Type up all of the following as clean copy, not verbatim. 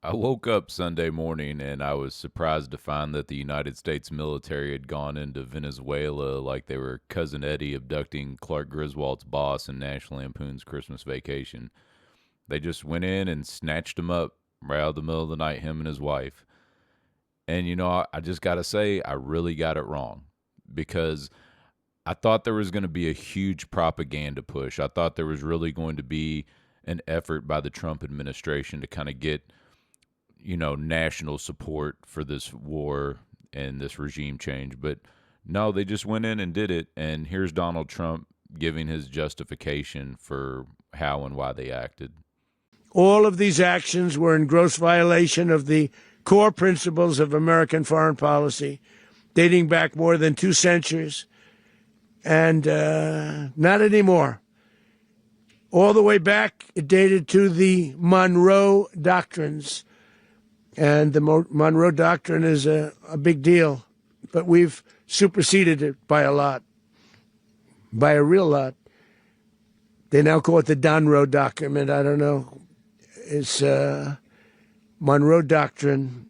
I woke up Sunday morning and I was surprised to find that the United States military had gone into Venezuela like they were Cousin Eddie abducting Clark Griswold's boss in National Lampoon's Christmas Vacation. They just went in and snatched him up right out of the middle of the night, him and his wife. And, I just got to say, I really got it wrong because I thought there was going to be a huge propaganda push. I thought there was really going to be an effort by the Trump administration to kind of get national support for this war and this regime change. But no, they just went in and did it. And here's Donald Trump giving his justification for how and why they acted. All of these actions were in gross violation of the core principles of American foreign policy, dating back more than 2 centuries, and not anymore. All the way back, it dated to the Monroe Doctrines. And the Monroe Doctrine is a big deal, but we've superseded it by a lot, by a real lot. They now call it the Donroe Document. I don't know. It's Monroe Doctrine.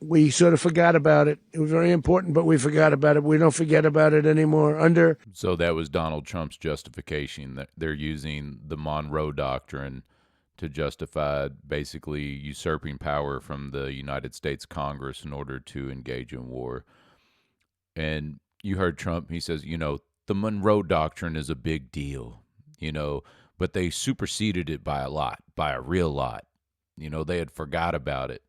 We sort of forgot about it. It was very important, but we forgot about it. We don't forget about it anymore. So that was Donald Trump's justification, that they're using the Monroe Doctrine to justify basically usurping power from the United States Congress in order to engage in war. And you heard Trump, he says, the Monroe Doctrine is a big deal, but they superseded it by a lot, by a real lot. They had forgot about it.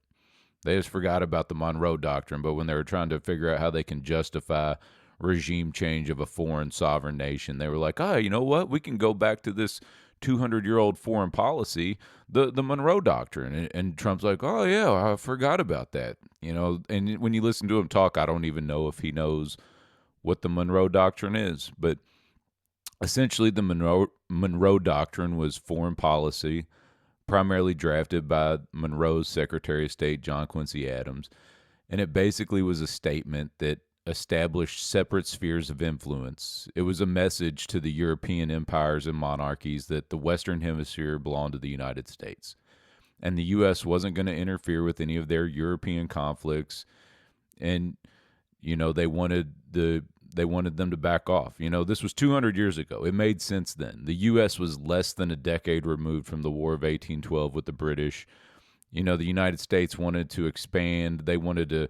They just forgot about the Monroe Doctrine, but when they were trying to figure out how they can justify regime change of a foreign sovereign nation, they were like, you know what? We can go back to this 200-year-old foreign policy, the Monroe Doctrine. And Trump's like, oh, yeah, I forgot about that. And when you listen to him talk, I don't even know if he knows what the Monroe Doctrine is. But essentially, the Monroe Doctrine was foreign policy, primarily drafted by Monroe's Secretary of State, John Quincy Adams. And it basically was a statement that established separate spheres of influence. It was a message to the European empires and monarchies that the Western Hemisphere belonged to the United States. And the U.S. wasn't going to interfere with any of their European conflicts. And, they wanted them to back off. This was 200 years ago. It made sense then. The U.S. was less than a decade removed from the War of 1812 with the British. The United States wanted to expand. They wanted to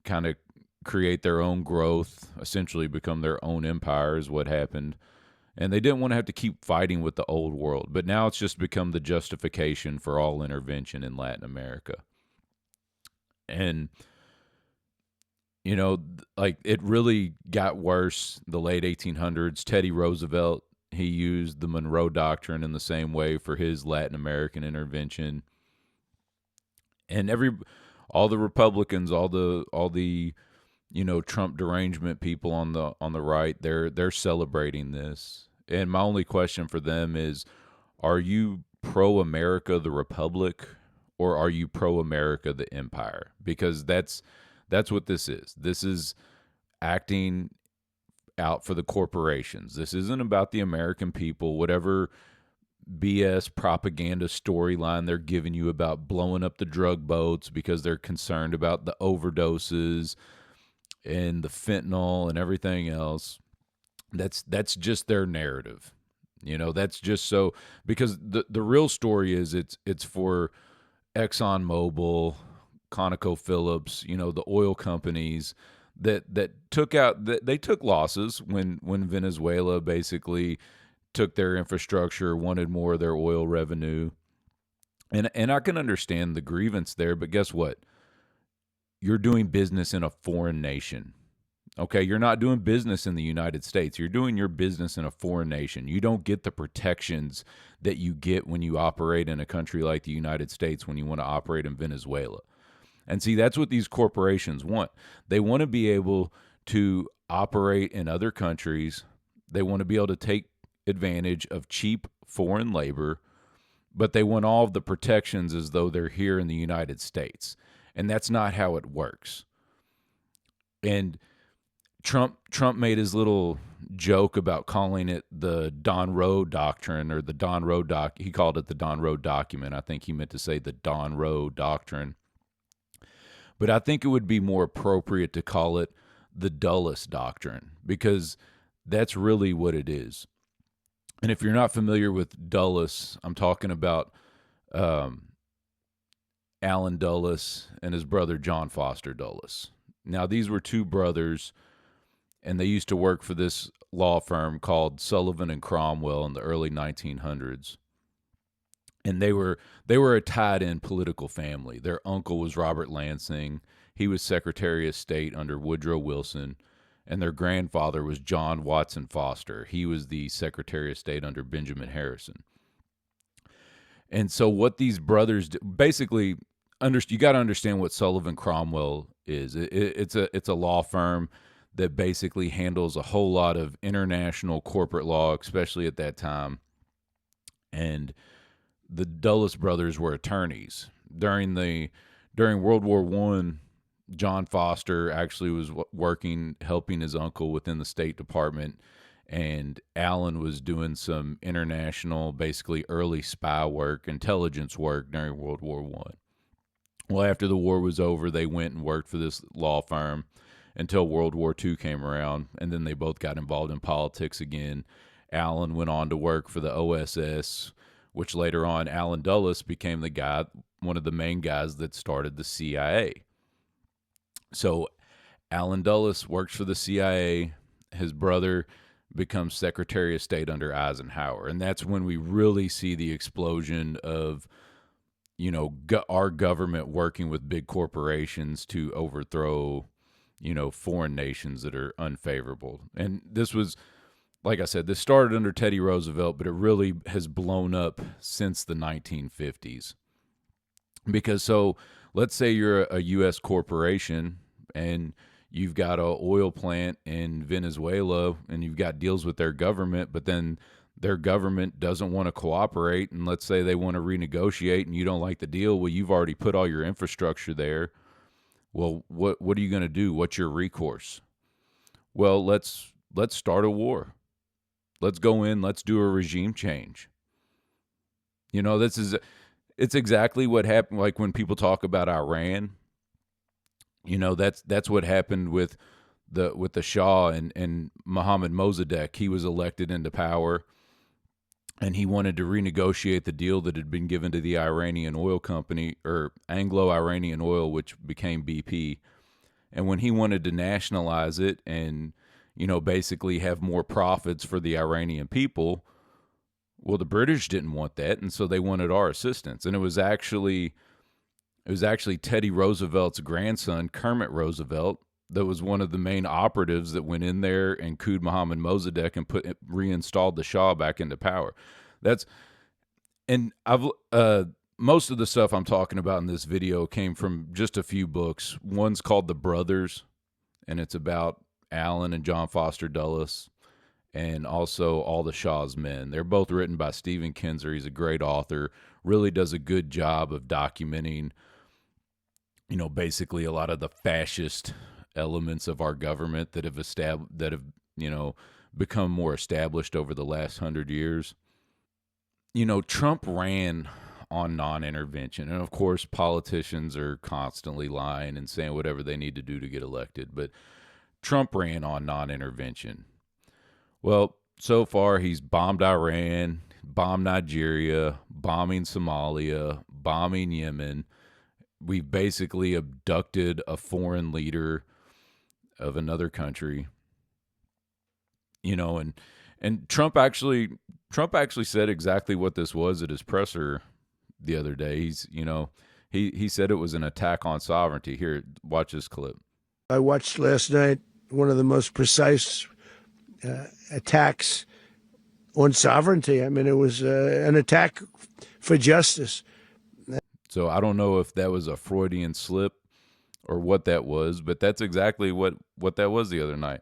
kind of create their own growth, essentially become their own empire is what happened. And they didn't want to have to keep fighting with the old world. But now it's just become the justification for all intervention in Latin America. And it really got worse the late 1800s. Teddy Roosevelt, he used the Monroe Doctrine in the same way for his Latin American intervention. And all the Republicans, all the Trump derangement people on the right, they're celebrating this. And my only question for them is, are you pro-America the Republic, or are you pro-America the Empire? Because that's what this is. This is acting out for the corporations. This isn't about the American people. Whatever BS propaganda storyline they're giving you about blowing up the drug boats because they're concerned about the overdoses and the fentanyl and everything else, that's just their narrative. That's just so, because the real story is it's for ExxonMobil, ConocoPhillips, the oil companies that they took losses when Venezuela basically took their infrastructure, wanted more of their oil revenue. And I can understand the grievance there, but guess what? You're doing business in a foreign nation. Okay, you're not doing business in the United States. You're doing your business in a foreign nation. You don't get the protections that you get when you operate in a country like the United States when you want to operate in Venezuela. And see, that's what these corporations want. They want to be able to operate in other countries. They want to be able to take advantage of cheap foreign labor, but they want all of the protections as though they're here in the United States. And that's not how it works. And Trump made his little joke about calling it the Donroe Doctrine, or the Donroe he called it the Donroe Document. I think he meant to say the Donroe Doctrine. But I think it would be more appropriate to call it the Dulles Doctrine, because that's really what it is. And if you're not familiar with Dulles, I'm talking about um, Allen Dulles and his brother John Foster Dulles. Now, these were two brothers, and they used to work for this law firm called Sullivan and Cromwell in the early 1900s. And they were a tied-in political family. Their uncle was Robert Lansing. He was Secretary of State under Woodrow Wilson, and their grandfather was John Watson Foster. He was the Secretary of State under Benjamin Harrison. And so what these brothers do, basically, you got to understand what Sullivan Cromwell is. It's a law firm that basically handles a whole lot of international corporate law, especially at that time. And the Dulles brothers were attorneys during World War One. John Foster actually was working, helping his uncle within the State Department, and Allen was doing some international, basically early spy work, intelligence work during World War One. Well, after the war was over, they went and worked for this law firm until World War II came around, and then they both got involved in politics again. Allen went on to work for the OSS, which later on Allen Dulles became one of the main guys that started the CIA. So Allen Dulles works for the CIA. His brother becomes Secretary of State under Eisenhower, and that's when we really see the explosion of our government working with big corporations to overthrow foreign nations that are unfavorable. And this was, like I said, this started under Teddy Roosevelt, but it really has blown up since the 1950s. Because let's say you're a U.S. corporation and you've got an oil plant in Venezuela and you've got deals with their government, but then their government doesn't want to cooperate, and let's say they want to renegotiate and you don't like the deal. Well, you've already put all your infrastructure there. Well, what are you going to do? What's your recourse? Well, let's start a war. Let's go in, let's do a regime change. It's exactly what happened. Like when people talk about Iran, that's what happened with the Shah and Mohammad Mossadegh. He was elected into power, and he wanted to renegotiate the deal that had been given to the Iranian oil company, or Anglo-Iranian Oil, which became BP. And when he wanted to nationalize it and basically have more profits for the Iranian people, well, the British didn't want that, and so they wanted our assistance. And it was actually Teddy Roosevelt's grandson, Kermit Roosevelt, that was one of the main operatives that went in there and couped Mohammad Mossadegh and reinstalled the Shah back into power. Most of the stuff I'm talking about in this video came from just a few books. One's called The Brothers, and it's about Allen and John Foster Dulles, and also All the Shah's Men. They're both written by Stephen Kinzer. He's a great author, really does a good job of documenting, basically a lot of the fascist elements of our government that have become more established over the last 100 years. Trump ran on non-intervention, and of course politicians are constantly lying and saying whatever they need to do to get elected, but Trump ran on non-intervention. Well, so far he's bombed Iran, bombed Nigeria, bombing Somalia, bombing Yemen. We've basically abducted a foreign leader of another country. And Trump actually said exactly what this was at his presser the other day. He said it was an attack on sovereignty. Here, watch this clip. I watched last night one of the most precise attacks on sovereignty. I mean, it was an attack for justice. So I don't know if that was a Freudian slip or what that was, but that's exactly what that was the other night.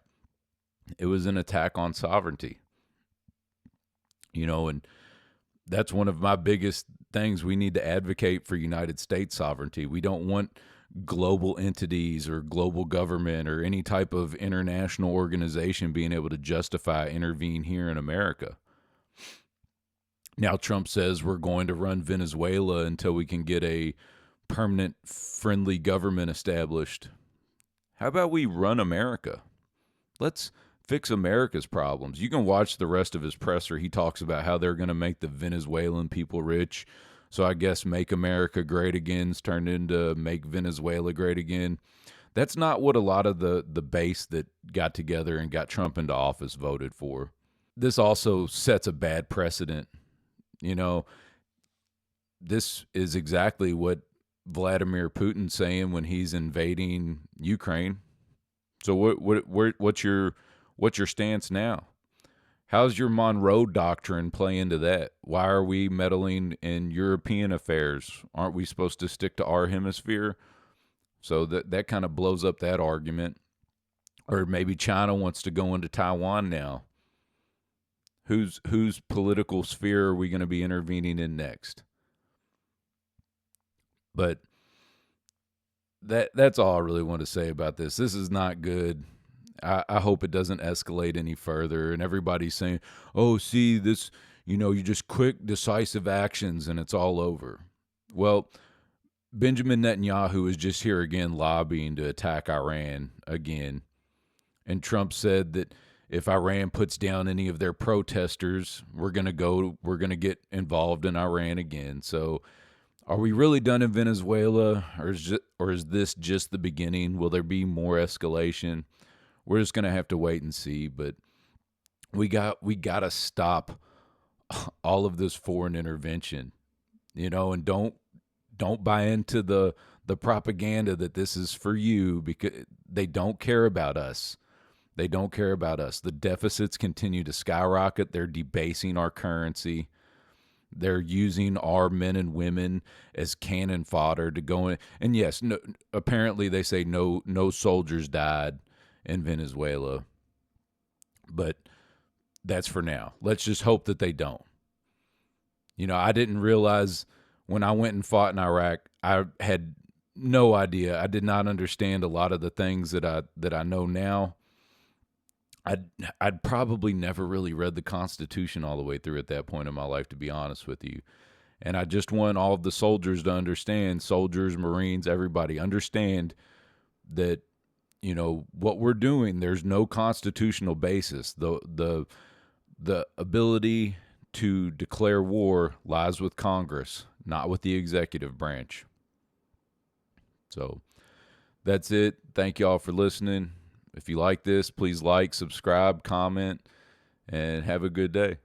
It was an attack on sovereignty. And that's one of my biggest things. We need to advocate for United States sovereignty. We don't want global entities or global government or any type of international organization being able to intervene here in America. Now Trump says we're going to run Venezuela until we can get a permanent friendly government established. How about we run America? Let's fix America's problems. You can watch the rest of his presser. He talks about how they're going to make the Venezuelan people rich. So I guess Make America Great Again's turned into Make Venezuela Great Again. That's not what a lot of the base that got together and got Trump into office voted for. This also sets a bad precedent. You know, this is exactly what Vladimir Putin's saying when he's invading Ukraine. So what's your stance now? How's your Monroe Doctrine play into that? Why are we meddling in European affairs? Aren't we supposed to stick to our hemisphere? So that kind of blows up that argument. Or maybe China wants to go into Taiwan now. Whose political sphere are we going to be intervening in next? But that's all I really want to say about this. This is not good. I hope it doesn't escalate any further. And everybody's saying, "Oh, see this, you just quick, decisive actions, and it's all over." Well, Benjamin Netanyahu is just here again lobbying to attack Iran again, and Trump said that if Iran puts down any of their protesters, we're gonna get involved in Iran again. So are we really done in Venezuela, or is this just the beginning? Will there be more escalation? We're just gonna have to wait and see. But we gotta stop all of this foreign intervention, and don't buy into the propaganda that this is for you, because they don't care about us. They don't care about us. The deficits continue to skyrocket. They're debasing our currency. They're using our men and women as cannon fodder to go in. And yes, no, apparently they say no soldiers died in Venezuela, but that's for now. Let's just hope that they don't. I didn't realize when I went and fought in Iraq, I had no idea. I did not understand a lot of the things that I know now. I'd probably never really read the Constitution all the way through at that point in my life, to be honest with you. And I just want all of the soldiers to understand, soldiers, Marines, everybody, understand that, what we're doing, there's no constitutional basis. The ability to declare war lies with Congress, not with the executive branch. So that's it. Thank you all for listening. If you like this, please like, subscribe, comment, and have a good day.